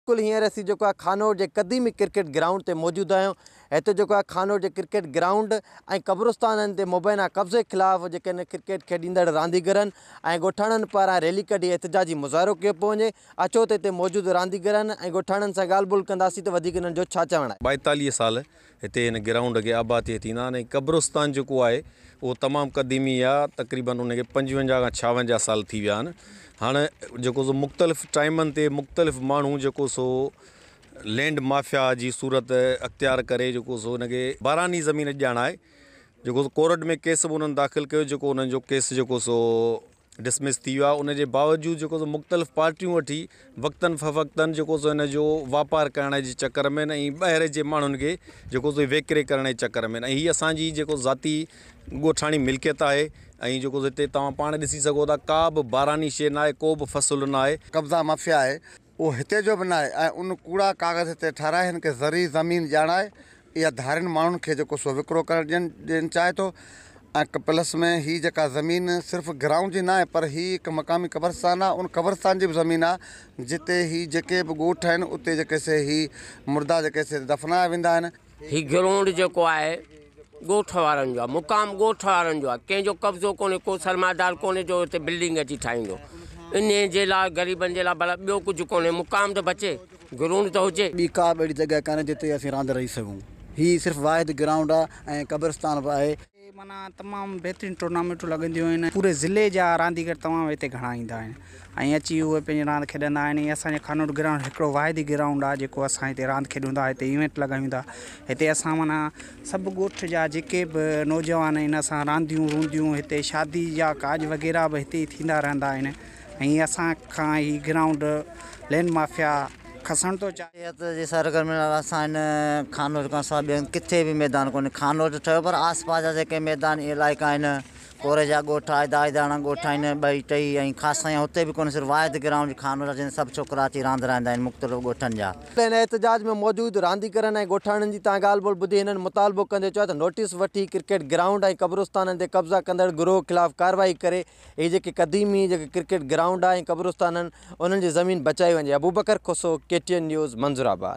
बिल्कुल हींअर असीं जेको आहे खानोर जे क़दीमी क्रिकेट ग्राउंड ते मौजूदु आहियूं। हिते जेको आहे खानोर जे क्रिकेट ग्राउंड ऐं क़ब्रिस्ताननि ते मुबैना कब्ज़े ख़िलाफ़ जेके आहिनि क्रिकेट खेॾींदड़ रांदीगरनि ऐं ॻोठाणनि पारां रैली कढी एहतिजाजी मुज़ाहिरो कयो पियो वञे। अचो त हिते मौजूदु रांदीगरनि ऐं ॻोठाणनि सां ॻाल्हि ॿोल कंदासीं त वधीक हिननि जो छा चवणु आहे। 42 साल हिते हिन ग्राउंड खे आबादी थींदा आहिनि ऐं क़ब्रिस्तान जेको आहे उहो तमामु क़दीमी आहे। तक़रीबन उनखे 55 खां 56 साल थी विया आहिनि। हाणे जेको सो मुख़्तलिफ़ टाइमनि ते मुख़्तलिफ़ माण्हू जेको सो लैंड माफ़िया जी सूरत अख़्तियार करे जेको सो हुनखे बारानी ज़मीन ॼाण आहे। जेको सो कोर्ट में केस बि उन्हनि दाख़िल कयो, जेको उन्हनि जो केस जेको सो डिसमिस थी वियो आहे। उनजे बावजूदि जेको सो मुख़्तलिफ़ पार्टियूं वठी वक़्तनि फ़वक़्तनि जेको सो हिन जो वापारु करण जे चकर में ऐं ॿाहिरि जे माण्हुनि खे जेको सो विकिरे करण जे चकर में ऐं हीअ असांजी जेको ज़ाती ॻोठाणी मिल्कियत आहे। ऐं जेको हिते तव्हां पाण ॾिसी सघो था, का बि बारानी शइ न आहे, को बि फ़सुलु न आहे। कब्ज़ा माफ़िया आहे उहो हिते जो बि न आहे ऐं उन कूड़ा कागज़ हिते ठाराए हिन खे ज़री ज़मीन ॼाणाए इहा धारियुनि माण्हुनि खे जेको सो विकिरो करणु ॾियणु चाहे थो। ऐं प्लस में हीअ जेका ज़मीन सिर्फ़ु ग्राउंड जी न आहे, पर हीअ हिकु मक़ामी क़ब्रस्तान आहे। उन क़ब्रस्तान जी बि ज़मीन आहे जिते हीअ जेके बि ॻोठ आहिनि उते जेके से हीअ मुर्दा जेके से दफ़नाया वेंदा आहिनि। हीअ ग्राउंड जेको आहे ॻोठ वारनि जो आहे, मुक़ाम ॻोठ वारनि जो आहे। कंहिंजो कब्ज़ो कोन्हे, को सरमादार कोन्हे जो हिते बिल्डिंग अची ठाहींदो। इन जे लाइ ग़रीबनि जे लाइ भला ॿियो कुझु कोन्हे, मुक़ाम त बचे, ग्राउंड त हुजे। ॿी का बि अहिड़ी जॻह कान्हे जिते असीं रांदि रही सघूं। हीअ सिर्फ़ु वाहिद ग्राउंड आहे ऐं क़ब्रिस्तान बि आहे। माना तमामु बहितरीनु टूर्नामेंटूं लॻंदियूं आहिनि। पूरे ज़िले जा रांदीगर तमामु हिते घणा ईंदा आहिनि ऐं अची उहे पंहिंजी रांदि खेॾंदा आहिनि। असांजे खानोर ग्राउंड हिकिड़ो वाहिदी ग्राउंड आहे जेको असां हिते रांदि खेॾूं था, हिते इवेंट लॻायूं था। हिते असां माना सभु ॻोठ जा जेके बि नौजवान आहिनि असां रांदियूं रूंदियूं, हिते शादी जा काज वग़ैरह बि हिते थींदा रहंदा आहिनि। ऐं असां खां हीअ ग्राउंड लैंड माफ़िया खसण थो चाहे जी सरगर्मी असां हिन खानोर खां सवाइ ॿियनि किथे बि मैदान कोन्हे। खानोर त ठहियो पर आसपास जा जेके मैदान इलाइक़ा आहिनि, कोरे जा ॻोठ आहे, दाइदाणा ॻोठ आहिनि, ॿई टई ऐं ख़ासि ताईं हुते बि कोन्हे। सिर्फ़ु वाहिद ग्राउंड खानोर जिन सभु छोकिरा अची रांदि रहंदा आहिनि मुख़्तलिफ़ ॻोठनि जा। हिन एहतिजाज में मौजूदु रांदीगरनि ऐं ॻोठाणनि जी तव्हां ॻाल्हि ॿोल ॿुधी हिननि मुतालबो कंदे चयो त नोटिस वठी क्रिकेट ग्राउंड ऐं क़ब्रिस्ताननि ते कब्ज़ा कंदड़ गिरोह ख़िलाफ़ कार्रवाई करे हीअ जेके क़दीमी जेके क्रिकेट ग्राउंड आहे ऐं क़ब्रिस्ताननि उन्हनि जी ज़मीन बचाई वञे। Abubakar Khuso, KTN news, मंज़ूराबाद।